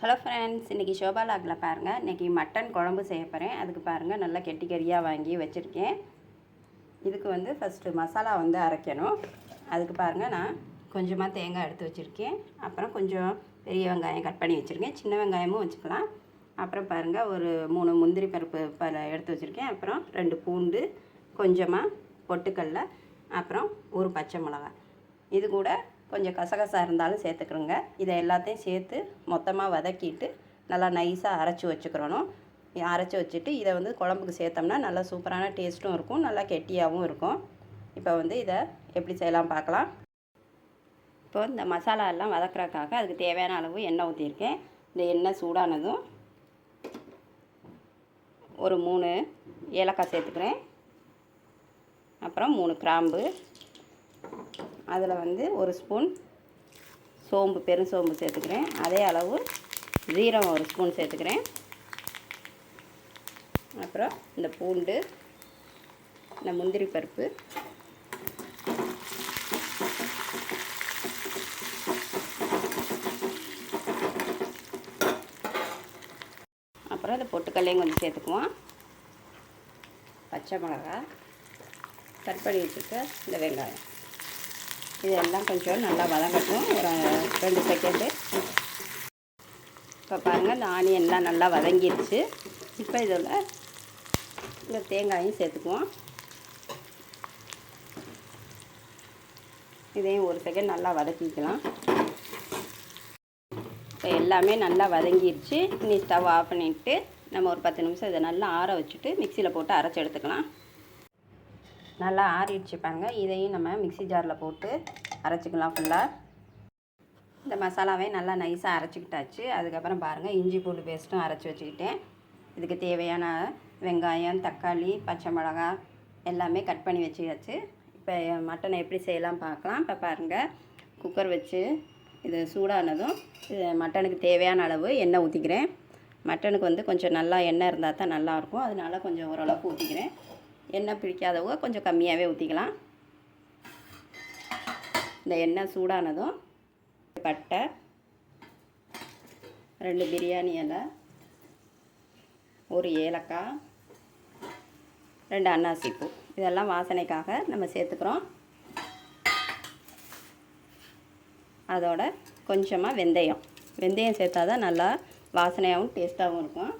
Hello friends, இன்றைக்கி ஷோபா லாகில் பாருங்கள். இன்றைக்கி மட்டன் குழம்பு செய்ய போகிறேன். அதுக்கு பாருங்கள், நல்லா கெட்டி கறியாக வாங்கி வச்சுருக்கேன். இதுக்கு ஃபஸ்ட்டு மசாலா அரைக்கணும். அதுக்கு பாருங்கள், நான் கொஞ்சமாக தேங்காய் எடுத்து வச்சுருக்கேன். அப்புறம் கொஞ்சம் பெரிய வெங்காயம் கட் பண்ணி வச்சுருக்கேன். சின்ன வெங்காயமும் வச்சுக்கலாம். அப்புறம் பாருங்கள், ஒரு 3 முந்திரி பருப்பு எடுத்து வச்சுருக்கேன். அப்புறம் 2 பூண்டு, கொஞ்சமாக பொட்டுக்கடலை, அப்புறம் ஒரு பச்சை மிளகாய். இது கூட கொஞ்சம் கசகசா இருந்தாலும் சேர்த்துக்கிறோங்க. இதை எல்லாத்தையும் சேர்த்து மொத்தமாக வதக்கிட்டு நல்லா நைஸாக அரைச்சி வச்சுக்கிறணும். அரைச்சி வச்சுட்டு இதை குழம்புக்கு சேர்த்தோம்னா நல்லா சூப்பரான டேஸ்ட்டும் இருக்கும், நல்லா கெட்டியாகவும் இருக்கும். இப்போ இதை எப்படி செய்யலாம் பார்க்கலாம். இப்போ இந்த மசாலா எல்லாம் வதக்குறதுக்காக அதுக்கு தேவையான அளவு எண்ணெய் ஊற்றியிருக்கேன். இந்த எண்ணெய் சூடானதும் ஒரு 3 ஏலக்காய் சேர்த்துக்கிறேன். அப்புறம் 3 கிராம்பு, அதில் ஒரு ஸ்பூன் சோம்பு, பெருஞ்சோம்பு சேர்த்துக்கிறேன். அதே அளவு ஜீரகம் ஒரு ஸ்பூன் சேர்த்துக்கிறேன். அப்புறம் இந்த பூண்டு, இந்த முந்திரி பருப்பு, அப்புறம் இந்த பொட்டுக்கல்லையும் கொஞ்சம் சேர்த்துக்குவோம். பச்சை மிளகாய், கட் பண்ணி வச்சுருக்க இந்த வெங்காயம், இதெல்லாம் கொஞ்சம் நல்லா வதங்கட்டும், ஒரு 2 செகண்டு. இப்போ பாருங்கள், இந்த ஆனியன்லாம் நல்லா வதங்கிடுச்சு. இப்போ இதில் இந்த தேங்காயும் சேர்த்துக்குவோம். இதையும் ஒரு செகண்ட் நல்லா வதக்கிக்கலாம். இப்போ எல்லாமே நல்லா வதங்கிடுச்சு. இனி ஸ்டவ் ஆஃப் பண்ணிவிட்டு நம்ம ஒரு 10 நிமிஷம் இதை நல்லா ஆற வச்சுட்டு மிக்சியில் போட்டு அரைச்சி எடுத்துக்கலாம். நல்லா ஆறிடுச்சு பாருங்கள். இதையும் நம்ம மிக்ஸி ஜாரில் போட்டு அரைச்சிக்கலாம் ஃபுல்லாக. இந்த மசாலாவே நல்லா நைஸாக அரைச்சிக்கிட்டாச்சு. அதுக்கப்புறம் பாருங்கள், இஞ்சி பூண்டு பேஸ்ட்டும் அரைச்சி வச்சுக்கிட்டேன். இதுக்கு தேவையான வெங்காயம், தக்காளி, பச்சை மிளகாய் எல்லாமே கட் பண்ணி வச்சுக்கிச்சு. இப்போ மட்டனை எப்படி செய்யலாம் பார்க்கலாம். இப்போ பாருங்கள், குக்கர் வச்சு இது சூடானதும் இது மட்டனுக்கு தேவையான அளவு எண்ணெய் ஊற்றிக்கிறேன். மட்டனுக்கு கொஞ்சம் நல்லா எண்ணெய் இருந்தால் தான் நல்லாயிருக்கும். அதனால கொஞ்சம் ஓரளவுக்கு ஊற்றிக்கிறேன். எண்ணெய் பிடிக்காதவங்க கொஞ்சம் கம்மியாகவே ஊற்றிக்கலாம். இந்த எண்ணெய் சூடானதும் பட்டை, 2 பிரியாணி இலை, ஒரு ஏலக்காய், 2 அன்னாசி பூ, இதெல்லாம் வாசனைக்காக நம்ம சேர்த்துக்கிறோம். அதோட கொஞ்சமாக வெந்தயம் சேர்த்தா தான் நல்லா வாசனையாகவும் டேஸ்ட்டாகவும் இருக்கும்.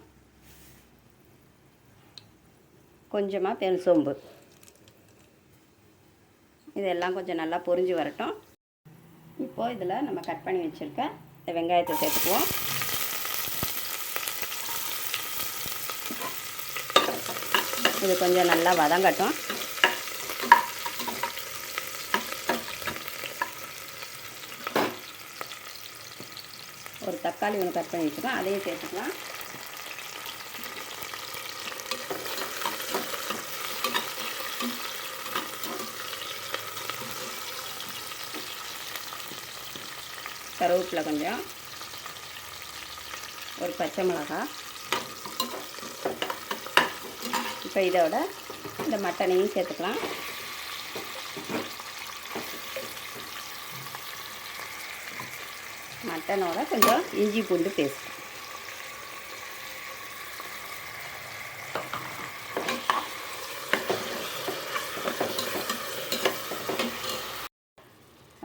கொஞ்சமாக பெருஞ்சோம்பு, இதெல்லாம் கொஞ்சம் நல்லா பொரிஞ்சு வரட்டும். இப்போது இதில் நம்ம கட் பண்ணி வச்சுருக்க இந்த வெங்காயத்தை சேர்த்துக்குவோம். இது கொஞ்சம் நல்லா வதங்கட்டும். ஒரு தக்காளி ஒன்று கட் பண்ணி வச்சுருக்கோம், அதையும் சேர்த்துக்கலாம். கருவேப்பிலை கொஞ்சம், ஒரு பச்சை மிளகாய். இப்போ இதோட இந்த மட்டனையும் சேர்த்துக்கலாம். மட்டனோட கொஞ்சம் இஞ்சி பூண்டு பேஸ்ட்,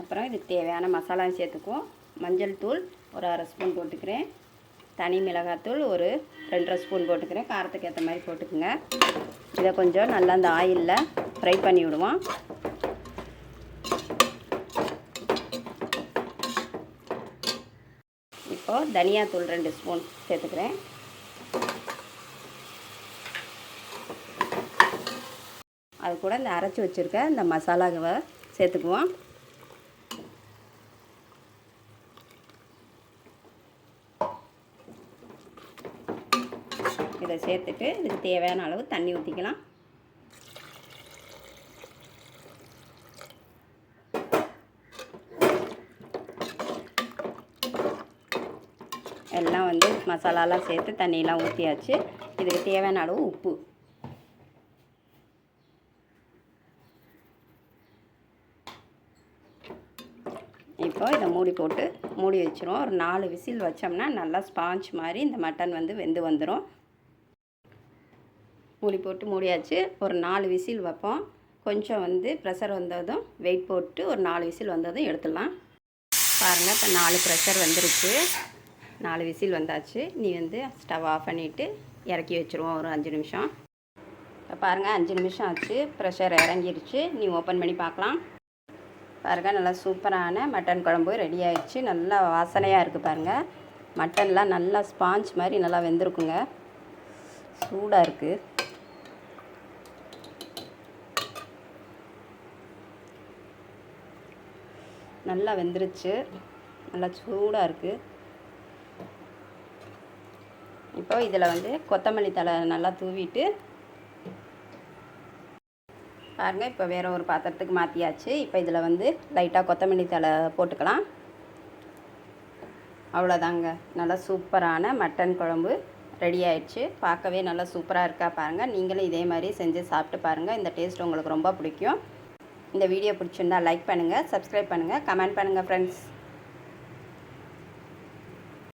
அப்புறம் இதுக்கு தேவையான மசாலாவும் சேர்த்துக்குவோம். மஞ்சள் தூள் ஒரு 1/2 ஸ்பூன் போட்டுக்கிறேன். தனி மிளகாத்தூள் ஒரு 2.5 ஸ்பூன் போட்டுக்கிறேன். காரத்துக்கு ஏற்ற மாதிரி போட்டுக்குங்க. இதை கொஞ்சம் நல்லா அந்த ஆயிலில் ஃப்ரை பண்ணி விடுவோம். இப்போது தனியாத்தூள் 2 ஸ்பூன் சேர்த்துக்கிறேன். அது கூட இந்த அரைச்சி வச்சுருக்க இந்த மசாலாவை சேர்த்துக்குவோம். இதை சேர்த்துட்டு இதுக்கு தேவையான அளவு தண்ணி ஊற்றிக்கலாம். எல்லாம் மசாலாலாம் சேர்த்து தண்ணியெலாம் ஊற்றியாச்சு. இதுக்கு தேவையான அளவு உப்பு, இப்போ இப்போ இதை மூடி போட்டு மூடி வச்சுருவோம். ஒரு 4 விசில் வச்சோம்னா நல்லா ஸ்பாஞ்ச் மாதிரி இந்த மட்டன் வந்து வெந்து வந்துடும். மூடி போட்டு மூடியாச்சு. ஒரு 4 விசில் வைப்போம். கொஞ்சம் வந்து ப்ரெஷர் வந்ததும் வெயிட் போட்டு ஒரு 4 விசில் வந்ததும் எடுத்துடலாம். பாருங்கள், இப்போ 4 ப்ரெஷர் வந்துருச்சு. 4 விசில் வந்தாச்சு. நீ வந்து ஸ்டவ் ஆஃப் பண்ணிவிட்டு இறக்கி வச்சுருவோம் ஒரு 5 நிமிஷம். இப்போ பாருங்கள், 5 நிமிஷம் ஆச்சு. ப்ரெஷர் இறங்கிருச்சு. நீ ஓப்பன் பண்ணி பார்க்கலாம். பாருங்கள், நல்லா சூப்பரான மட்டன் குழம்பு ரெடி ஆகிடுச்சு. நல்லா வாசனையாக இருக்குது பாருங்கள். மட்டன்லாம் நல்லா ஸ்பாஞ்ச் மாதிரி நல்லா வெந்திருக்குங்க. சூடாக இருக்குது. நல்லா வெந்துருச்சு. நல்லா சூடாக இருக்குது. இப்போ இதில் வந்து கொத்தமல்லி தழை நல்லா தூவிட்டு பாருங்கள், இப்போ வேறு ஒரு பாத்திரத்துக்கு மாற்றியாச்சு. இப்போ இதில் வந்து லைட்டாக கொத்தமல்லி தழை போட்டுக்கலாம். அவ்வளோதாங்க, நல்லா சூப்பரான மட்டன் குழம்பு ரெடி ஆயிடுச்சு. பார்க்கவே நல்லா சூப்பராக இருக்கா பாருங்கள். நீங்களும் இதே மாதிரி செஞ்சு சாப்பிட்டு பாருங்கள். இந்த டேஸ்ட் உங்களுக்கு ரொம்ப பிடிக்கும். இந்த வீடியோ பிடிச்சிருந்தால் லைக் பண்ணுங்கள், சப்ஸ்கிரைப் பண்ணுங்கள், கமெண்ட் பண்ணுங்கள் ஃப்ரெண்ட்ஸ்.